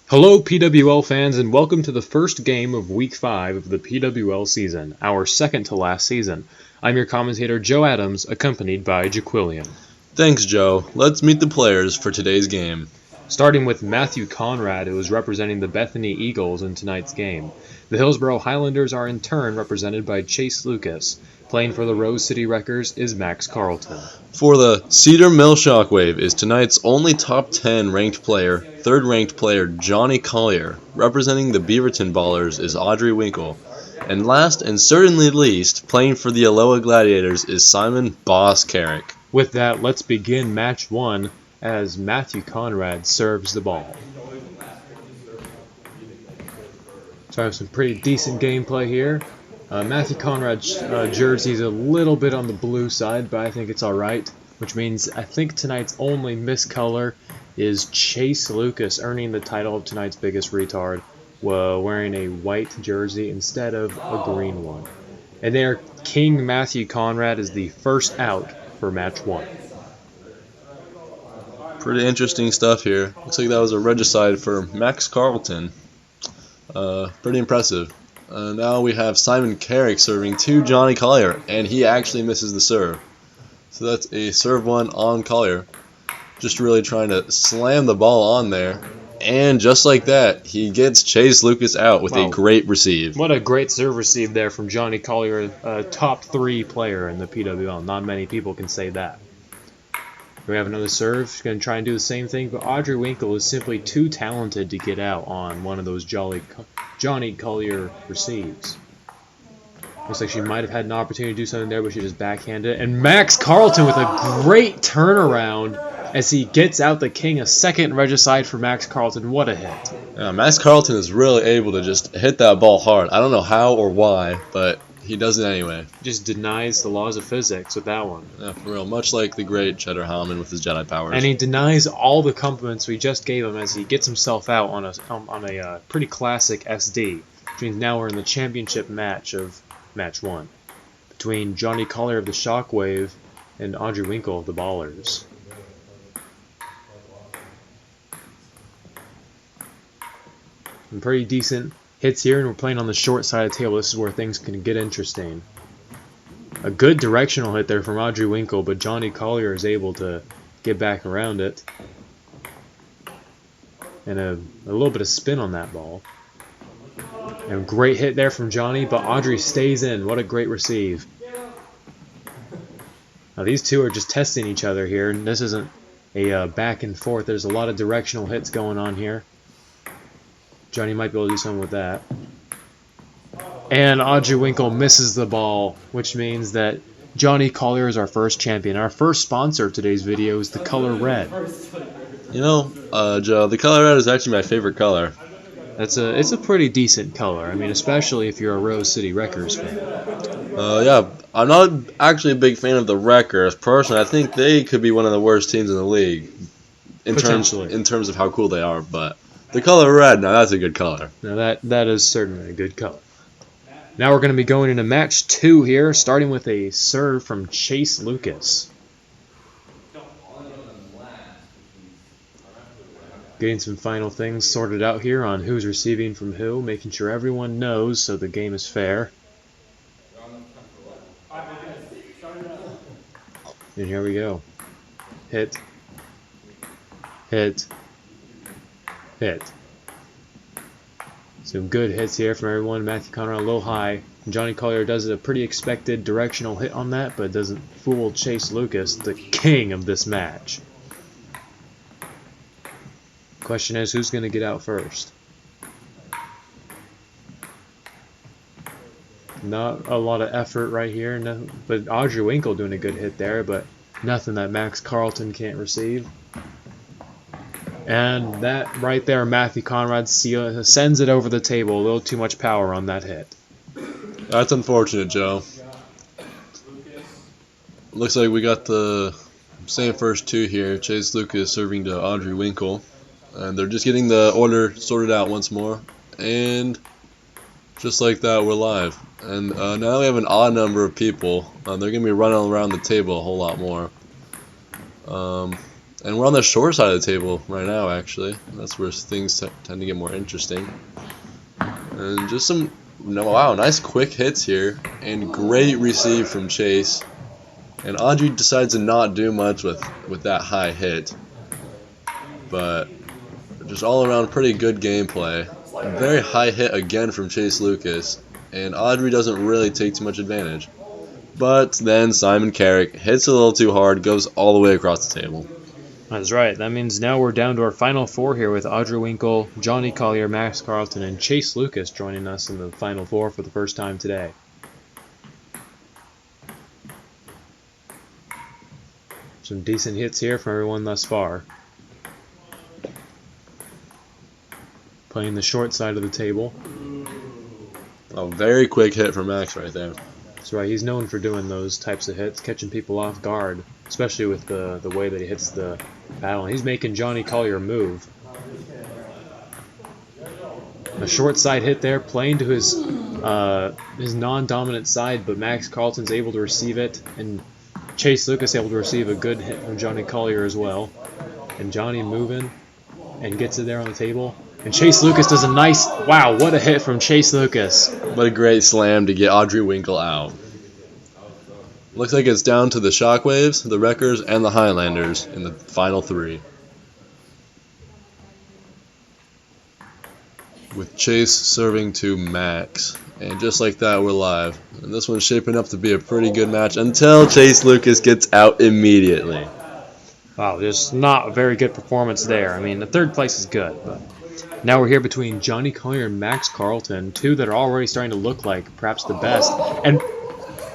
Hello PWL fans and welcome to the first game of Week 5 of the PWL season, our second to last season. I'm your commentator Joe Adams, accompanied by Jaquillian. Thanks, Joe. Let's meet the players for today's game. Starting with Matthew Conrad, who is representing the Bethany Eagles in tonight's game. The Hillsborough Highlanders are in turn represented by Chase Lucas. Playing for the Rose City Wreckers is Max Carlton. For the Cedar Mill Shockwave is tonight's only top 10 ranked player, third-ranked player Johnny Collier. Representing the Beaverton Ballers is Audrey Winkle. And last and certainly least, playing for the Aloha Gladiators is Simon Boss Carrick. With that, let's begin match 1 as Matthew Conrad serves the ball. So I have some pretty decent gameplay here. Matthew Conrad's jersey is a little bit on the blue side, but I think it's alright. Which means I think tonight's only miscolor is Chase Lucas earning the title of tonight's biggest retard, wearing a white jersey instead of a green one. And there, King Matthew Conrad is the first out for match 1. Pretty interesting stuff here. Looks like that was a regicide for Max Carlton. Pretty impressive. Now we have Simon Carrick serving to Johnny Collier, and he actually misses the serve. So that's a serve one on Collier. Just really trying to slam the ball on there. And just like that, he gets Chase Lucas out with a great receive. What a great serve receive there from Johnny Collier, a top 3 player in the PWL. Not many people can say that. We have another serve. She's going to try and do the same thing, but Audrey Winkle is simply too talented to get out on one of those Johnny Collier receives. Looks like she might have had an opportunity to do something there, but she just backhanded it. And Max Carlton with a great turnaround as he gets out the king. A second regicide for Max Carlton. What a hit. Yeah, Max Carlton is really able to just hit that ball hard. I don't know how or why, but he does it anyway. Just denies the laws of physics with that one. Yeah, for real. Much like the great Cheddar Hallman with his Jedi powers. And he denies all the compliments we just gave him as he gets himself out on a pretty classic SD. Which means now we're in the championship match of match 1 between Johnny Collier of the Shockwave and Audrey Winkle of the Ballers. Some pretty decent hits here, and we're playing on the short side of the table. This is where things can get interesting. A good directional hit there from Audrey Winkle, but Johnny Collier is able to get back around it. And a little bit of spin on that ball. And a great hit there from Johnny, but Audrey stays in. What a great receive. Now these two are just testing each other here, and this isn't a back and forth. There's a lot of directional hits going on here. Johnny might be able to do something with that. And Audrey Winkle misses the ball, which means that Johnny Collier is our first champion. Our first sponsor of today's video is the color red. You know, Joe, the color red is actually my favorite color. It's a pretty decent color. I mean, especially if you're a Rose City Wreckers fan. Yeah, I'm not actually a big fan of the Wreckers. Personally, I think they could be one of the worst teams in the league in terms of how cool they are, but the color red, now that's a good color. Now that is certainly a good color. Now we're going to be going into match 2 here, starting with a serve from Chase Lucas. Getting some final things sorted out here on who's receiving from who, making sure everyone knows so the game is fair. And here we go. Hit. Hit. Hit. Some good hits here from everyone. Matthew Conrad a little high. Johnny Collier does a pretty expected directional hit on that, but doesn't fool Chase Lucas, the king of this match. Question is, who's going to get out first? Not a lot of effort right here, but Audrey Winkle doing a good hit there, but nothing that Max Carlton can't receive. And that right there, Matthew Conrad sends it over the table. A little too much power on that hit. That's unfortunate, Joe. Looks like we got the same first two here. Chase Lucas serving to Audrey Winkle. And they're just getting the order sorted out once more. And just like that, we're live. And now we have an odd number of people. They're going to be running around the table a whole lot more. And we're on the short side of the table right now, actually. That's where things tend to get more interesting. And just some, wow, nice quick hits here. And great receive from Chase. And Audrey decides to not do much with that high hit. But just all around pretty good gameplay. Very high hit again from Chase Lucas. And Audrey doesn't really take too much advantage. But then Simon Carrick hits a little too hard, goes all the way across the table. That's right. That means now we're down to our final four here with Audrey Winkle, Johnny Collier, Max Carlton, and Chase Lucas joining us in the final four for the first time today. Some decent hits here from everyone thus far. Playing the short side of the table. A very quick hit from Max right there. That's right. He's known for doing those types of hits, catching people off guard, especially with the way that he hits the paddle. He's making Johnny Collier move. A short side hit there, playing to his non-dominant side, but Max Carlton's able to receive it, and Chase Lucas able to receive a good hit from Johnny Collier as well. And Johnny moving and gets it there on the table. And Chase Lucas does a nice, wow, what a hit from Chase Lucas. What a great slam to get Audrey Winkle out. Looks like it's down to the Shockwaves, the Wreckers, and the Highlanders in the final three. With Chase serving to Max. And just like that, we're live. And this one's shaping up to be a pretty good match until Chase Lucas gets out immediately. Wow, just not a very good performance there. I mean, the third place is good, but now we're here between Johnny Collier and Max Carlton, two that are already starting to look like perhaps the best. And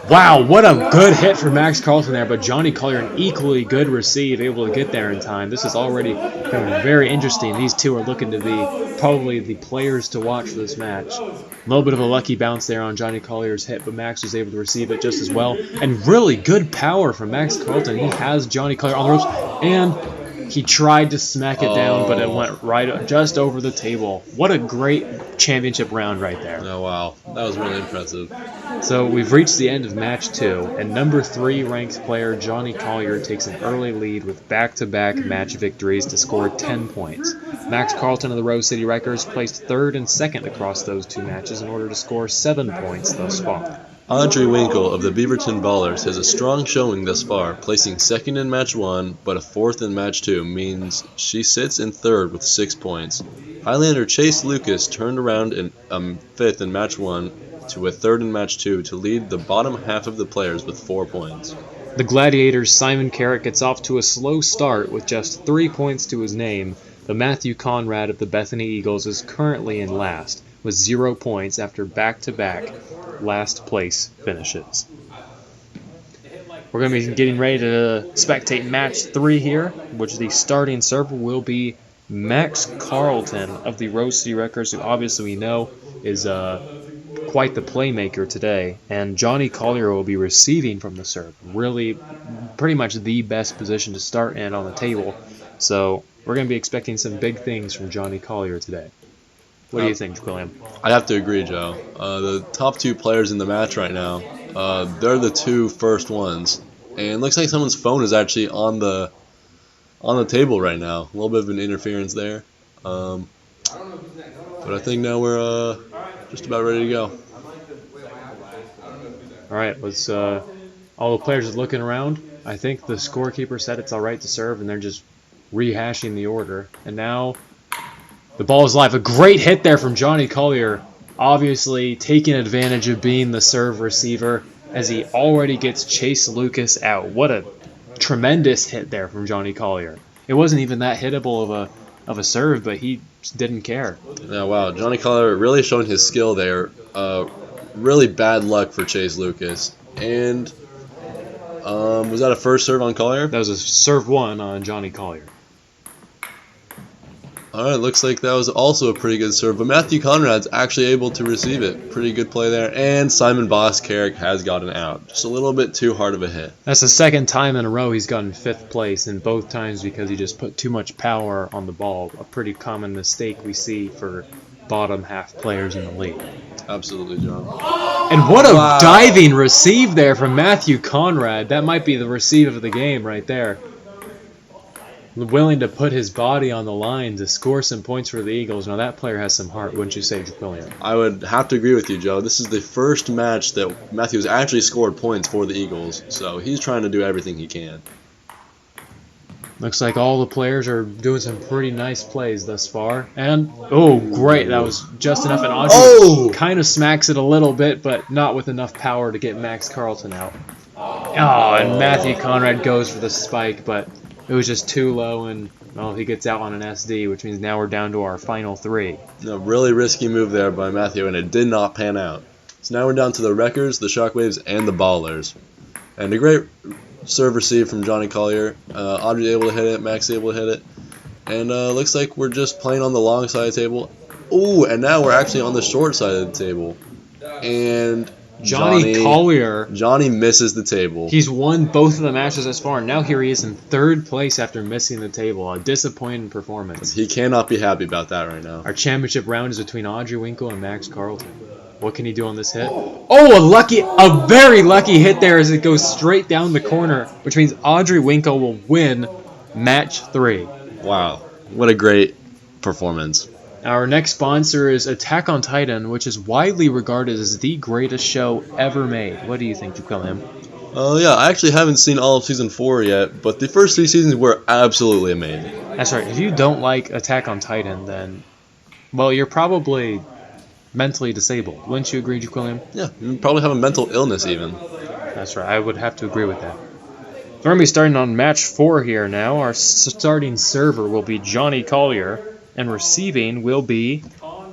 wow, what a good hit for Max Carlton there, but Johnny Collier, an equally good receive, able to get there in time. This is already becoming very interesting. These two are looking to be probably the players to watch for this match. A little bit of a lucky bounce there on Johnny Collier's hit, but Max was able to receive it just as well. And really good power from Max Carlton. He has Johnny Collier on the ropes, and he tried to smack it down, but it went right just over the table. What a great championship round right there. Oh, wow. That was really impressive. So we've reached the end of match 2, and number 3 ranked player Johnny Collier takes an early lead with back-to-back match victories to score 10 points. Max Carlton of the Rose City Wreckers placed 3rd and 2nd across those two matches in order to score 7 points thus far. Audrey Winkle of the Beaverton Ballers has a strong showing thus far, placing 2nd in match 1, but a 4th in match 2 means she sits in 3rd with 6 points. Highlander Chase Lucas turned around in 5th in match 1 to a 3rd in match 2 to lead the bottom half of the players with 4 points. The Gladiators' Simon Carrick gets off to a slow start with just 3 points to his name, but Matthew Conrad of the Bethany Eagles is currently in last, with 0 points after back-to-back last place finishes. We're going to be getting ready to spectate match 3 here, which the starting server will be Max Carlton of the Rose City Wreckers, who obviously we know is quite the playmaker today, and Johnny Collier will be receiving from the serve. Really, pretty much the best position to start in on the table, so we're going to be expecting some big things from Johnny Collier today. What do you think, William? I have to agree, Joe. The top 2 players in the match right now, they're the 2 first ones. And it looks like someone's phone is actually on the table right now. A little bit of an interference there. But I think now we're just about ready to go. All right, let's. All the players are looking around. I think the scorekeeper said it's all right to serve, and they're just rehashing the order. And now the ball is live. A great hit there from Johnny Collier, obviously taking advantage of being the serve receiver as he already gets Chase Lucas out. What a tremendous hit there from Johnny Collier. It wasn't even that hittable of a serve, but he just didn't care. Yeah, wow. Johnny Collier really showing his skill there. Really bad luck for Chase Lucas. And was that a first serve on Collier? That was a serve 1 on Johnny Collier. Alright, looks like that was also a pretty good serve, but Matthew Conrad's actually able to receive it. Pretty good play there, and Simon Boss Carrick has gotten out. Just a little bit too hard of a hit. That's the second time in a row he's gotten 5th place, and both times because he just put too much power on the ball. A pretty common mistake we see for bottom half players in the league. Absolutely, John. And what a diving receive there from Matthew Conrad. That might be the receive of the game right there. willing to put his body on the line to score some points for the Eagles. Now that player has some heart, wouldn't you say, Jaquillian? I would have to agree with you, Joe. This is the first match that Matthews actually scored points for the Eagles, so he's trying to do everything he can. Looks like all the players are doing some pretty nice plays thus far. And, oh, great. That was just enough. And Audrey kind of smacks it a little bit, but not with enough power to get Max Carlton out. Oh, and Matthew Conrad goes for the spike, but it was just too low, and, well, he gets out on an SD, which means now we're down to our final three. A really risky move there by Matthew, and it did not pan out. So now we're down to the Wreckers, the Shockwaves, and the Ballers. And a great serve receive from Johnny Collier. Audrey's able to hit it, Max able to hit it. And looks like we're just playing on the long side of the table. Ooh, and now we're actually on the short side of the table. And Johnny Collier. Johnny misses the table. He's won both of the matches thus far, and now here he is in third place after missing the table. A disappointing performance. He cannot be happy about that right now. Our championship round is between Audrey Winkle and Max Carlton. What can he do on this hit? Oh, a very lucky hit there as it goes straight down the corner, which means Audrey Winkle will win match 3. Wow, what a great performance. Our next sponsor is Attack on Titan, which is widely regarded as the greatest show ever made. What do you think, Jaquillian? Yeah, I actually haven't seen all of Season 4 yet, but the first 3 seasons were absolutely amazing. That's right. If you don't like Attack on Titan, then, well, you're probably mentally disabled. Wouldn't you agree, Jaquillian? Yeah, you probably have a mental illness even. That's right. I would have to agree with that. We're going to be starting on match 4 here now. Our starting server will be Johnny Collier, and receiving will be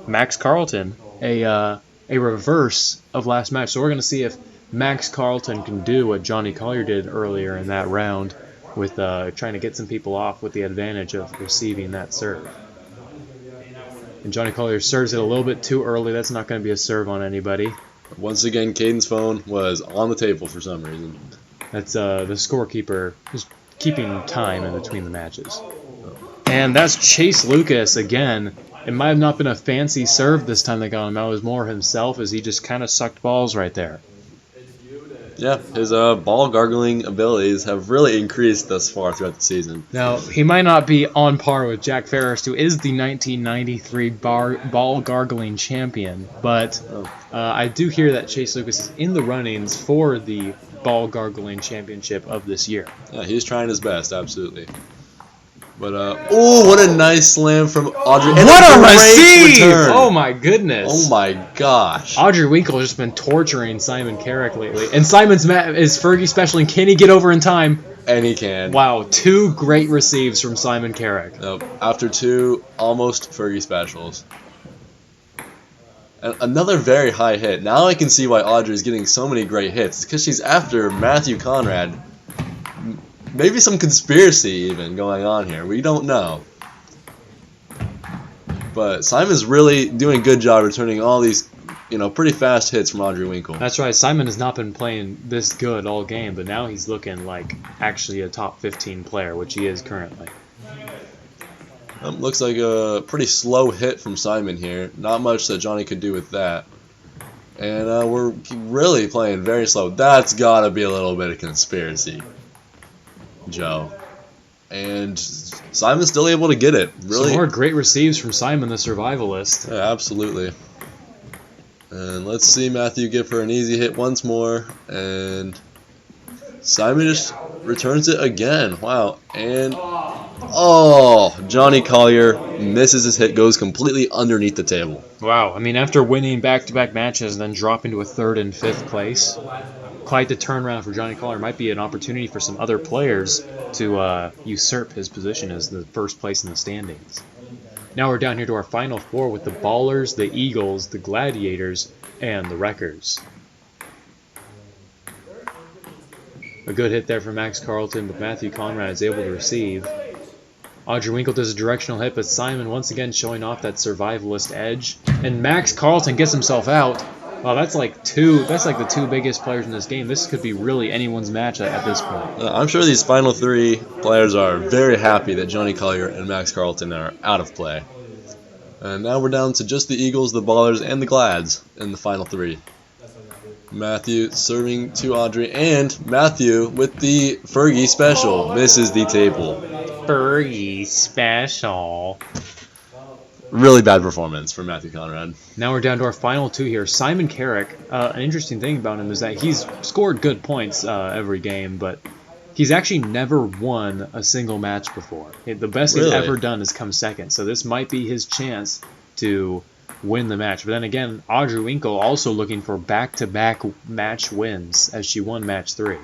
Max Carlton, a reverse of last match. So we're going to see if Max Carlton can do what Johnny Collier did earlier in that round with trying to get some people off with the advantage of receiving that serve. And Johnny Collier serves it a little bit too early. That's not going to be a serve on anybody. Once again, Caden's phone was on the table for some reason. That's the scorekeeper is keeping time in between the matches. And that's Chase Lucas again. It might have not been a fancy serve this time they got him out. It was more himself as he just kind of sucked balls right there. Yeah, his ball gargling abilities have really increased thus far throughout the season. Now, he might not be on par with Jack Ferris, who is the 1993 ball gargling champion, but I do hear that Chase Lucas is in the runnings for the ball gargling championship of this year. Yeah, he's trying his best, absolutely. But, oh, what a nice slam from Audrey. And what a receive! Return. Oh, my goodness. Oh, my gosh. Audrey Winkle has just been torturing Simon Carrick lately. And Simon's is Fergie special, and can he get over in time? And he can. Wow, 2 great receives from Simon Carrick. Nope. After 2 almost Fergie specials. And another very high hit. Now I can see why Audrey's getting so many great hits. It's because she's after Matthew Conrad. Maybe some conspiracy even going on here. We don't know. But Simon's really doing a good job returning all these, pretty fast hits from Audrey Winkle. That's right. Simon has not been playing this good all game, but now he's looking like actually a top 15 player, which he is currently. Looks like a pretty slow hit from Simon here. Not much that Johnny could do with that. And we're really playing very slow. That's got to be a little bit of conspiracy, Joe. And Simon's still able to get it. Really, some more great receives from Simon, the survivalist. Yeah, absolutely. And let's see Matthew give her an easy hit once more. And Simon just returns it again. Wow. And Johnny Collier misses his hit, goes completely underneath the table. Wow. I mean, after winning back-to-back matches and then dropping to a 3rd and 5th place, quite the turnaround for Johnny Collier. Might be an opportunity for some other players to usurp his position as the first place in the standings. Now we're down here to our final 4 with the Ballers, the Eagles, the Gladiators, and the Wreckers. A good hit there from Max Carlton, but Matthew Conrad is able to receive. Audrey Winkle does a directional hit, but Simon once again showing off that survivalist edge. And Max Carlton gets himself out. Wow, that's like the 2 biggest players in this game. This could be really anyone's match at this point. I'm sure these final 3 players are very happy that Johnny Collier and Max Carlton are out of play. And now we're down to just the Eagles, the Ballers, and the Glads in the final 3. Matthew serving to Audrey, and Matthew with the Fergie special misses the table. Fergie special. Really bad performance for Matthew Conrad. Now we're down to our final two here. Simon Carrick, an interesting thing about him is that he's scored good points every game, but he's actually never won a single match before. The best he's ever done is come second, so this might be his chance to win the match. But then again, Audrey Winkle also looking for back-to-back match wins as she won match 3.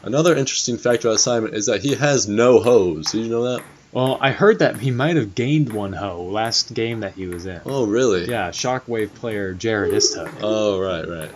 Another interesting fact about Simon is that he has no hose. Did you know that? Well, I heard that he might have gained one hoe last game that he was in. Oh, really? Yeah, Shockwave player Jared Istook. Oh, right.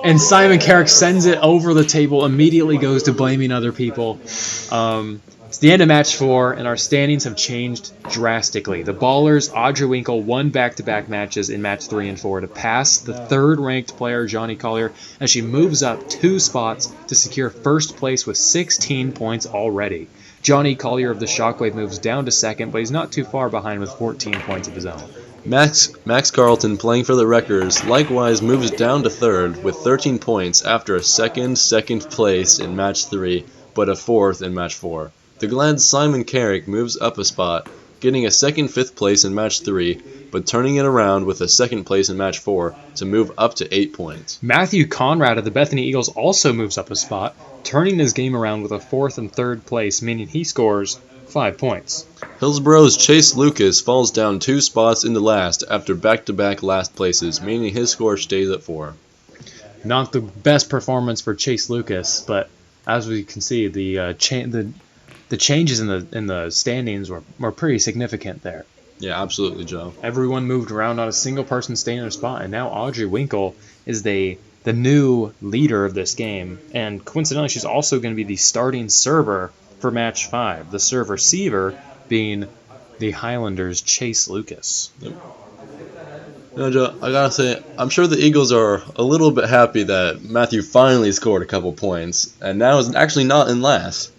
And Simon Carrick sends it over the table, immediately goes to blaming other people. It's the end of match 4, and our standings have changed drastically. The Ballers, Audrey Winkle, won back-to-back matches in match 3 and 4 to pass the third-ranked player, Johnny Collier, as she moves up 2 spots to secure first place with 16 points already. Johnny Collier of the Shockwave moves down to second, but he's not too far behind with 14 points of his own. Max Carlton, playing for the Wreckers, likewise moves down to third with 13 points after a second place in match 3, but a fourth in match 4. The Glad's Simon Carrick moves up a spot, getting a fifth place in match 3, but turning it around with a second place in match 4 to move up to 8 points. Matthew Conrad of the Bethany Eagles also moves up a spot, turning his game around with a 4th and 3rd place, meaning he scores 5 points. Hillsborough's Chase Lucas falls down 2 spots into last after back-to-back last places, meaning his score stays at 4. Not the best performance for Chase Lucas, but as we can see, the changes in the standings were pretty significant there. Yeah, absolutely, Joe. Everyone moved around, not a single person staying in their spot, and now Audrey Winkle is the new leader of this game, and coincidentally, she's also going to be the starting server for match 5. The serve-receiver being the Highlanders' Chase Lucas. Yep. Joe, I gotta say, I'm sure the Eagles are a little bit happy that Matthew finally scored a couple points, and now is actually not in last.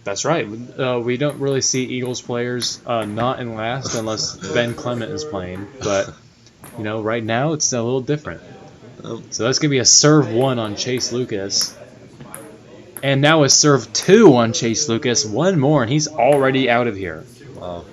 That's right. We don't really see Eagles players not in last unless Ben Clement is playing. But, right now it's a little different. So that's going to be a serve 1 on Chase Lucas. And now a serve 2 on Chase Lucas. One more, and he's already out of here. Wow.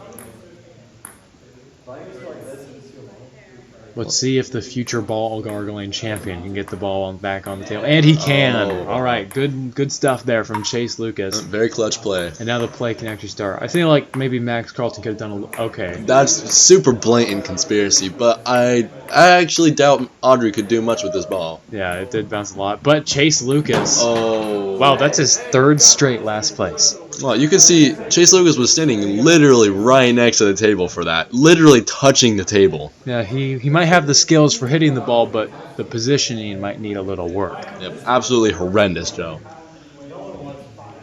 Let's see if the future ball gargling champion can get the ball back on the table. And he can. Oh. All right, good stuff there from Chase Lucas. Very clutch play. And now the play can actually start. I think maybe Max Carlton could have done okay. That's super blatant conspiracy, but I actually doubt Audrey could do much with this ball. Yeah, it did bounce a lot. But Chase Lucas. Oh. Wow, that's his 3rd straight last place. Well, you can see Chase Lucas was standing literally right next to the table for that. Literally touching the table. Yeah, he might have the skills for hitting the ball, but the positioning might need a little work. Yep, absolutely horrendous, Joe.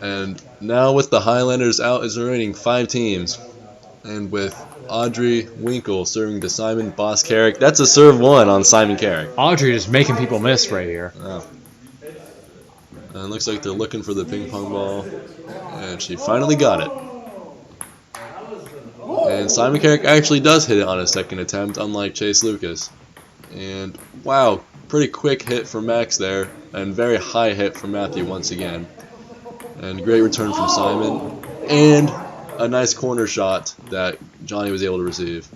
And now with the Highlanders out is remaining 5 teams. And with Audrey Winkle serving to Simon Boss Carrick, that's a serve 1 on Simon Carrick. Audrey just making people miss right here. Oh. And it looks like they're looking for the ping pong ball. And she finally got it. And Simon Carrick actually does hit it on his second attempt, unlike Chase Lucas. And wow, pretty quick hit from Max there. And very high hit from Matthew once again. And great return from Simon. And a nice corner shot that Johnny was able to receive.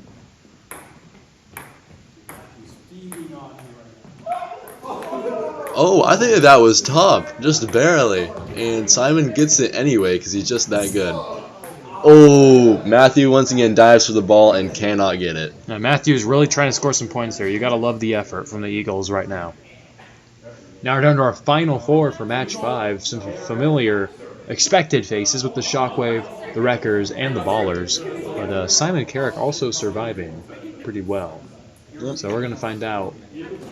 Oh, I think that was top, just barely. And Simon gets it anyway because he's just that good. Oh, Matthew once again dives for the ball and cannot get it. Now, Matthew's really trying to score some points here. You got to love the effort from the Eagles right now. Now we're down to our final 4 for match 5. Some familiar expected faces with the Shockwave, the Wreckers, and the Ballers. But Simon Carrick also surviving pretty well. Yep. So we're going to find out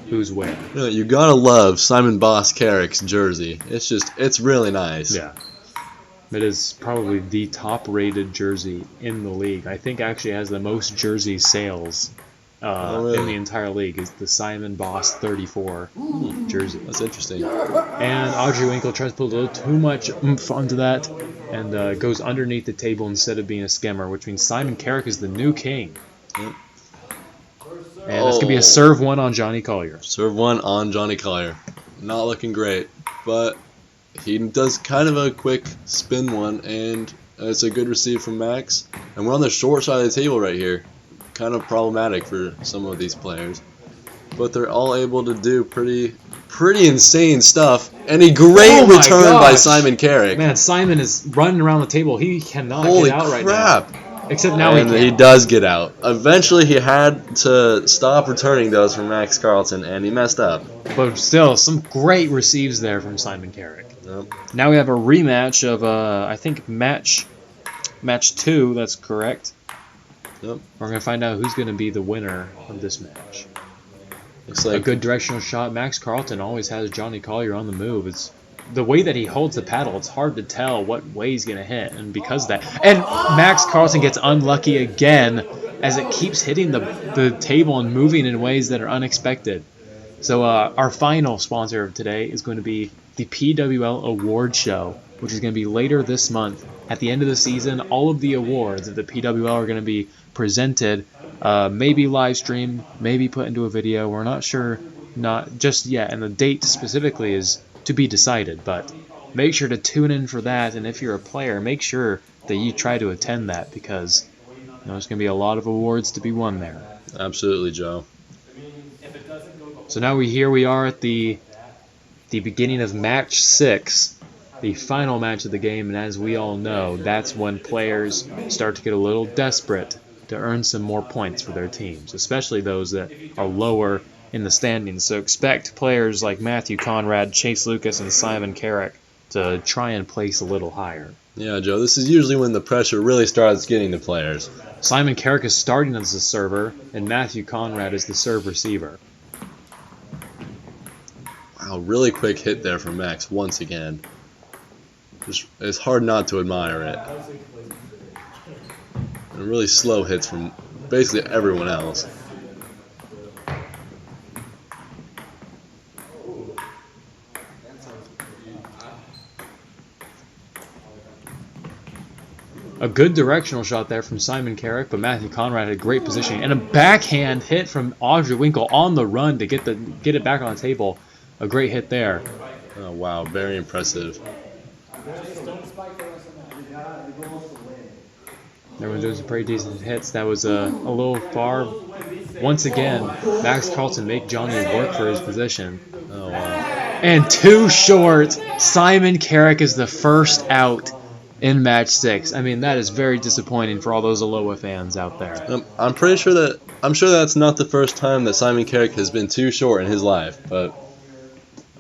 who's where. You gotta love Simon Boss Carrick's jersey. It's really nice. Yeah. It is probably the top-rated jersey in the league. I think actually has the most jersey sales really? in the entire league is the Simon Boss 34 jersey. That's interesting. And Audrey Winkle tries to put a little too much oomph onto that and goes underneath the table instead of being a skimmer, which means Simon Carrick is the new king. Yep. And it's going to be a serve 1 on Johnny Collier. Serve 1 on Johnny Collier. Not looking great, but he does kind of a quick spin one, and It's a good receive from Max. And we're on the short side of the table right here. Kind of problematic for some of these players. But they're all able to do pretty insane stuff. And a great return by Simon Carrick. Man, Simon is running around the table. He cannot Holy get out right crap. now. Except now and he does get out. Eventually, he had to stop returning those from Max Carlton, and he messed up. But still, some great receives there from Simon Carrick. Yep. Now we have a rematch of, I think, match 2. That's correct. Yep. We're going to find out who's going to be the winner of this match. Looks like a good directional shot. Max Carlton always has Johnny Collier on the move. It's the way that he holds the paddle, it's hard to tell what way he's going to hit. And because of that, and Max Carlton gets unlucky again as it keeps hitting the table and moving in ways that are unexpected. So our final sponsor of today is going to be the PWL Award Show, which is going to be later this month. At the end of the season, all of the awards of the PWL are going to be presented, maybe live streamed, maybe put into a video. We're not sure, not just yet, and the date specifically is to be decided, but make sure to tune in for that. And if you're a player, make sure that you try to attend that, because there's going to be a lot of awards to be won there. Absolutely, Joe. So now we are at the beginning of match 6, the final match of the game, and as we all know, that's when players start to get a little desperate to earn some more points for their teams, especially those that are lower in the standings. So expect players like Matthew Conrad, Chase Lucas, and Simon Carrick to try and place a little higher. Yeah, Joe, this is usually when the pressure really starts getting to players. Simon Carrick is starting as the server, and Matthew Conrad is the serve receiver. Wow, really quick hit there from Max once again. It's hard not to admire it. And really slow hits from basically everyone else. A good directional shot there from Simon Carrick, but Matthew Conrad had great positioning. And a backhand hit from Audrey Winkle on the run to get it back on the table. A great hit there. Oh, wow, very impressive. Everyone doing some pretty decent hits. That was a little far. Once again, Max Carlton make Johnny work for his position. Oh, wow. And too short. Simon Carrick is the first out in match 6. I mean, that is very disappointing for all those Aloha fans out there. I'm sure that's not the first time that Simon Carrick has been too short in his life. But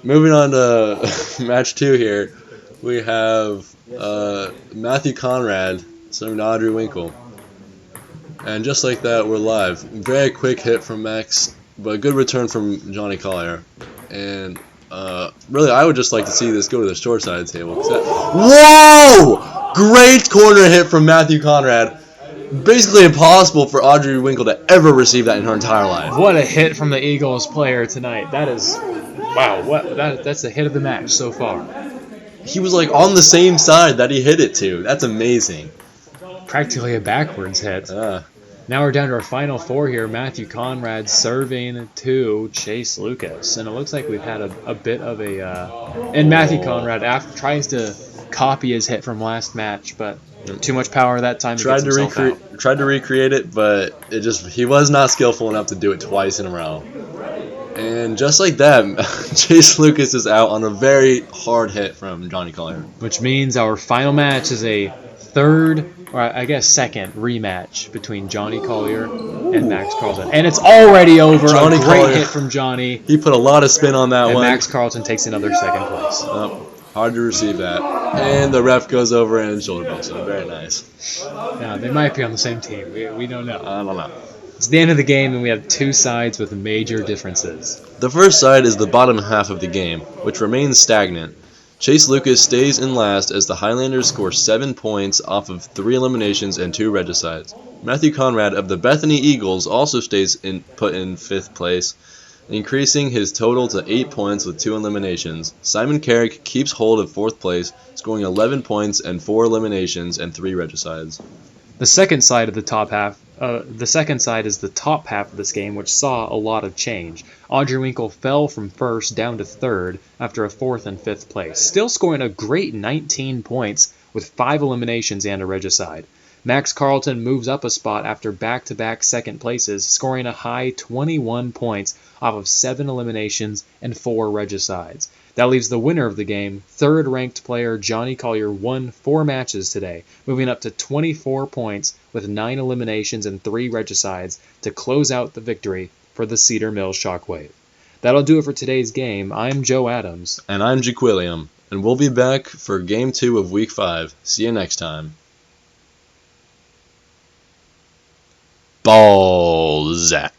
moving on to match 2 here, we have Matthew Conrad serving Audrey Winkle. And just like that, we're live. Very quick hit from Max, but a good return from Johnny Collier. And really, I would just like to see this go to the short side of the table. Whoa! Great corner hit from Matthew Conrad. Basically impossible for Audrey Winkle to ever receive that in her entire life. What a hit from the Eagles player tonight. That is, wow, that's the hit of the match so far. He was like on the same side that he hit it to. That's amazing. Practically a backwards hit. Now we're down to our final 4 here. Matthew Conrad serving to Chase Lucas. And it looks like we've had a bit of a... and Matthew Conrad tries to copy his hit from last match, but too much power that time. Tried to recreate it, but he was not skillful enough to do it twice in a row. And just like that, Chase Lucas is out on a very hard hit from Johnny Collier. Which means our final match is a third, or I guess second, rematch between Johnny Collier and Max Carlton. And it's already over. Johnny a great Collier, hit from Johnny. He put a lot of spin on that and one. Max Carlton takes another second place. Hard to receive that. And the ref goes over and shoulder bumps him. Very nice. Yeah, they might be on the same team. We don't know. I don't know. It's the end of the game, and we have 2 sides with major differences. The first side is the bottom half of the game, which remains stagnant. Chase Lucas stays in last as the Highlanders score 7 points off of 3 eliminations and 2 regicides. Matthew Conrad of the Bethany Eagles also stays put in 5th place, increasing his total to 8 points with 2 eliminations. Simon Carrick keeps hold of 4th place, scoring 11 points and 4 eliminations and 3 regicides. The second side of the top half. The second side is the top half of this game, which saw a lot of change. Audrey Winkle fell from 1st down to 3rd after a 4th and 5th place, still scoring a great 19 points, with 5 eliminations and a regicide. Max Carlton moves up a spot after back-to-back second places, scoring a high 21 points off of 7 eliminations and 4 regicides. That leaves the winner of the game, third-ranked player Johnny Collier, won 4 matches today, moving up to 24 points with 9 eliminations and 3 regicides to close out the victory for the Cedar Mills Shockwave. That'll do it for today's game. I'm Joe Adams. And I'm Jaquilliam, and we'll be back for Game 2 of Week 5. See you next time. Ball zap.